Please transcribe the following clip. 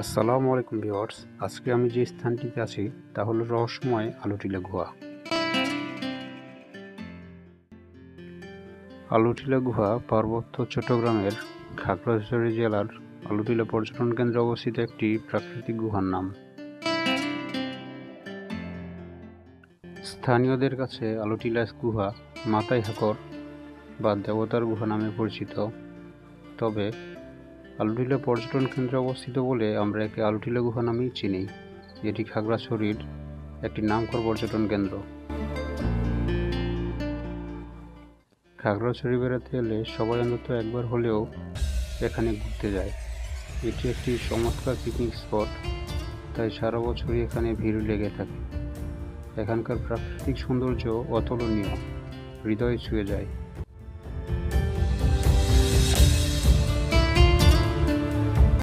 আসসালামু আলাইকুম ভিউয়ার্স। আজকে আমি যে স্থানটিতে আছি তা হলো রহস্যময় আলুটিলা গুহা। আলুটিলা গুহা পার্বত্য চট্টগ্রামের খাগড়াছড়ি জেলার আলুটিলা পর্যটন কেন্দ্রে অবস্থিত একটি প্রাকৃতিক গুহার নাম। স্থানীয়দের কাছে আলুটিলা গুহা মাতাই হাকর বা দেবতার গুহা নামে পরিচিত। তবে আলুটিলা পর্যটন কেন্দ্রে অবস্থিত বলে আমরা একে আলুটিলা গুহা নামেই চিনি। এটি খাগড়াছড়ির একটি নামকরা পর্যটন কেন্দ্র। খাগড়াছড়ি বেড়াতে এলে সবাই অন্তত একবার হলেও এখানে ঘুরতে যায়। এটি একটি চমৎকার পিকনিক স্পট, তাই সারা বছরই এখানে ভিড় লেগে থাকে। এখানকার প্রাকৃতিক সৌন্দর্য অতুলনীয়, হৃদয় ছুঁয়ে যায়।